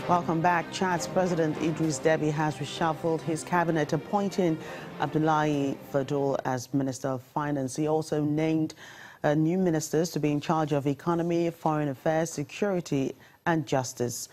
Welcome back. Chad's President Idris Deby has reshuffled his cabinet, appointing Abdoulaye Fadul as Minister of Finance. He also named new ministers to be in charge of economy, foreign affairs, security and justice.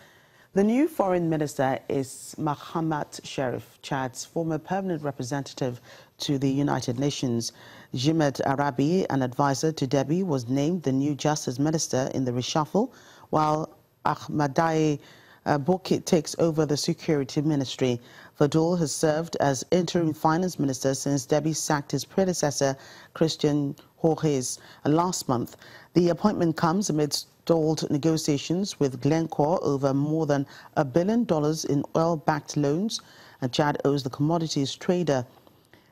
The new foreign minister is Mahamat Sherif, Chad's former permanent representative to the United Nations. Jimet Arabi, an advisor to Deby, was named the new justice minister in the reshuffle, while Ahmadai Bokit takes over the security ministry. Fadul has served as interim finance minister since Deby sacked his predecessor, Christian Jorges, last month. The appointment comes amidst stalled negotiations with Glencore over more than $1 billion in oil-backed loans, and Chad owes the commodities trader.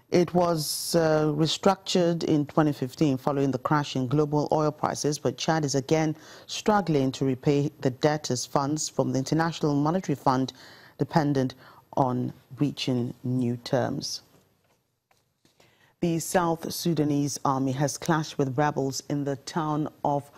It was restructured in 2015 following the crash in global oil prices, but Chad is again struggling to repay the debt as funds from the International Monetary Fund dependent on reaching new terms. The South Sudanese army has clashed with rebels in the town of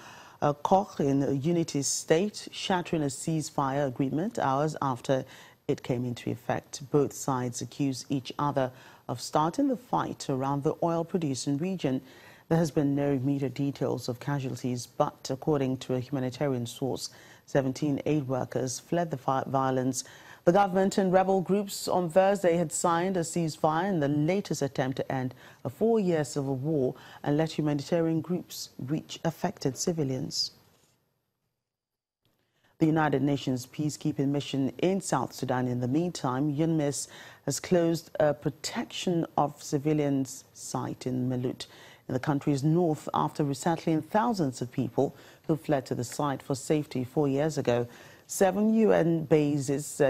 Koch in Unity State, shattering a ceasefire agreement hours after it came into effect. Both sides accuse each other of starting the fight around the oil-producing region. There has been no immediate details of casualties, but according to a humanitarian source, 17 aid workers fled the violence. The government and rebel groups on Thursday had signed a ceasefire in the latest attempt to end a 4-year civil war and let humanitarian groups reach affected civilians. The United Nations peacekeeping mission in South Sudan, in the meantime, UNMISS has closed a protection of civilians site in Melut, in the country's north, after resettling thousands of people who fled to the site for safety 4 years ago. 7 UN bases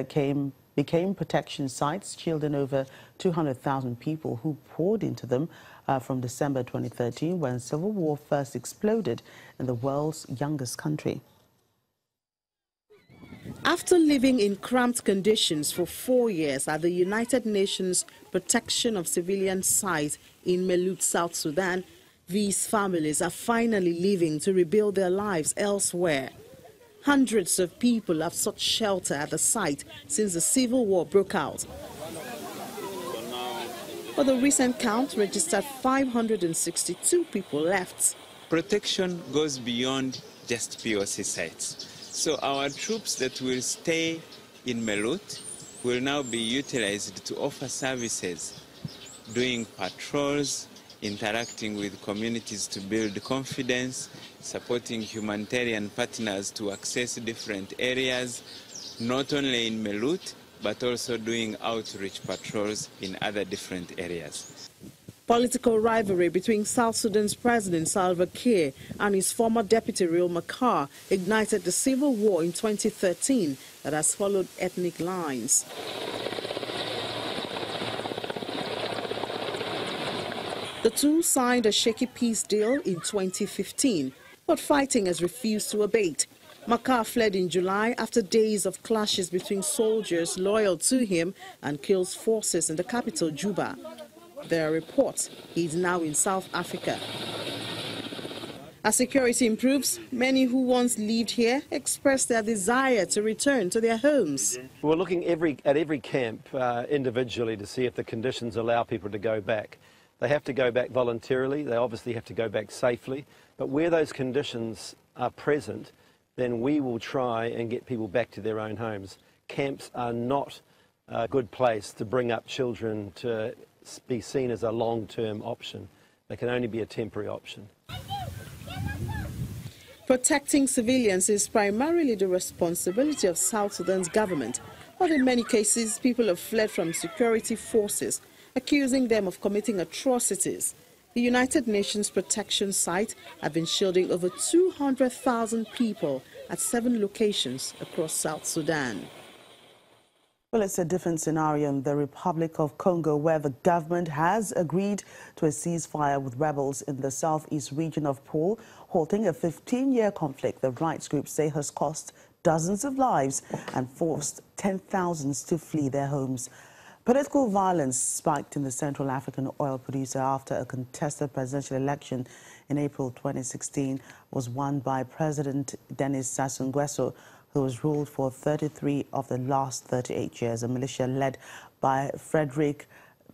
became protection sites, shielding over 200,000 people who poured into them from December 2013, when civil war first exploded in the world's youngest country. After living in cramped conditions for 4 years at the United Nations Protection of Civilian Site in Melut, South Sudan, these families are finally leaving to rebuild their lives elsewhere. Hundreds of people have sought shelter at the site since the civil war broke out. But the recent count registered 562 people left. Protection goes beyond just POC sites. So our troops that will stay in Melut will now be utilized to offer services, doing patrols, interacting with communities to build confidence, supporting humanitarian partners to access different areas, not only in Melut, but also doing outreach patrols in other different areas. Political rivalry between South Sudan's President Salva Kiir and his former deputy Riek Machar ignited the civil war in 2013 that has followed ethnic lines. The two signed a shaky peace deal in 2015, but fighting has refused to abate. Machar fled in July after days of clashes between soldiers loyal to him and Kiir's forces in the capital, Juba. There are reports he is now in South Africa. As security improves, many who once lived here express their desire to return to their homes. We're looking at every camp individually to see if the conditions allow people to go back. They have to go back voluntarily, they obviously have to go back safely, but where those conditions are present, then we will try and get people back to their own homes. Camps are not a good place to bring up children to be seen as a long-term option. They can only be a temporary option. Protecting civilians is primarily the responsibility of South Sudan's government, but in many cases, people have fled from security forces, accusing them of committing atrocities. The United Nations Protection Site have been shielding over 200,000 people at 7 locations across South Sudan. Well, it's a different scenario in the Republic of Congo, where the government has agreed to a ceasefire with rebels in the southeast region of Paul, halting a 15-year conflict the rights groups say has cost dozens of lives and forced 10,000s to flee their homes. Political violence spiked in the Central African oil producer after a contested presidential election in April 2016 was won by President Denis Sassou Nguesso, who was ruled for 33 of the last 38 years. A militia led by Frederick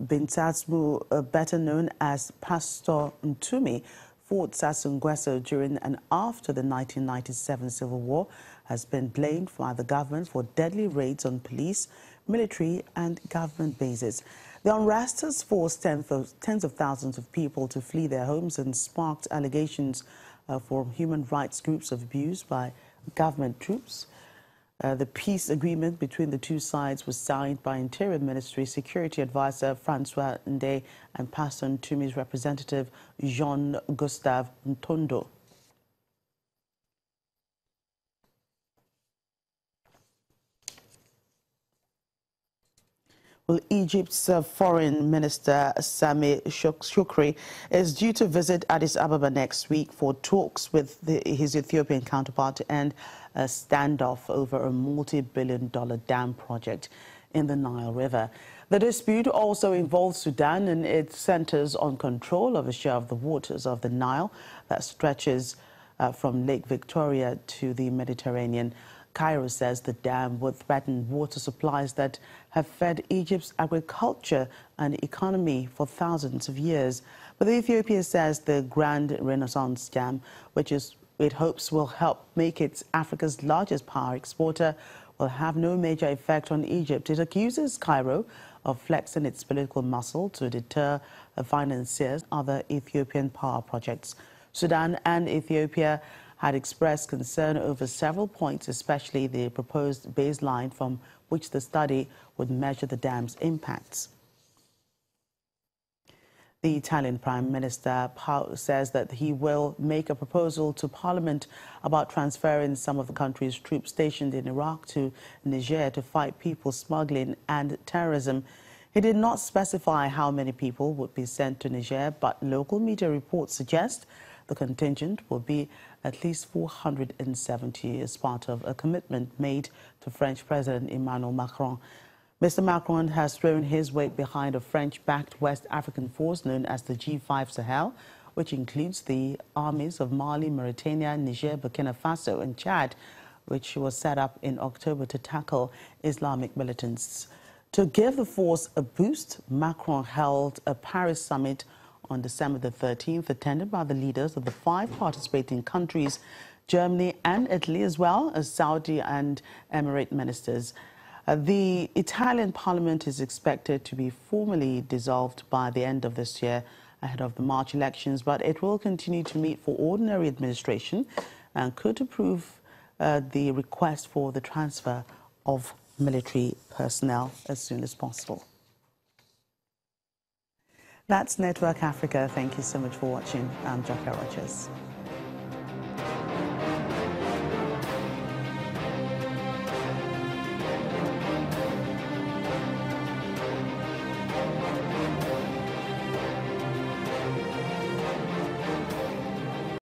Bintatsmu, better known as Pastor Ntumi, fought Sassou Nguesso during and after the 1997 civil war, has been blamed by the government for deadly raids on police, military and government bases. The unrest has forced tens of thousands of people to flee their homes and sparked allegations from human rights groups of abuse by government troops. The peace agreement between the two sides was signed by Interior Ministry Security Advisor Francois Ndé and Pastor Ntumi's representative Jean-Gustave Ntondo. Well, Egypt's Foreign Minister Sameh Shoukry is due to visit Addis Ababa next week for talks with his Ethiopian counterpart to end a standoff over a multi-billion-dollar dam project in the Nile River. The dispute also involves Sudan, and it centers on control of a share of the waters of the Nile that stretches from Lake Victoria to the Mediterranean. Cairo says the dam would threaten water supplies that have fed Egypt's agriculture and economy for thousands of years. But Ethiopia says the Grand Renaissance Dam, which it hopes will help make it Africa's largest power exporter, will have no major effect on Egypt. It accuses Cairo of flexing its political muscle to deter financiers of other Ethiopian power projects. Sudan and Ethiopia had expressed concern over several points, especially the proposed baseline from which the study would measure the dam's impacts. The Italian Prime Minister says that he will make a proposal to Parliament about transferring some of the country's troops stationed in Iraq to Niger to fight people smuggling and terrorism. He did not specify how many people would be sent to Niger, but local media reports suggest the contingent will be at least 470 as part of a commitment made to French President Emmanuel Macron. Mr. Macron has thrown his weight behind a French-backed West African force known as the G5 Sahel, which includes the armies of Mali, Mauritania, Niger, Burkina Faso and Chad, which was set up in October to tackle Islamic militants. To give the force a boost, Macron held a Paris summit on December the 13th, attended by the leaders of the 5 participating countries, Germany and Italy, as well as Saudi and Emirate ministers. The Italian parliament is expected to be formally dissolved by the end of this year, ahead of the March elections, but it will continue to meet for ordinary administration and could approve the request for the transfer of military personnel as soon as possible. That's Network Africa. Thank you so much for watching. I'm Jacqueline Rogers.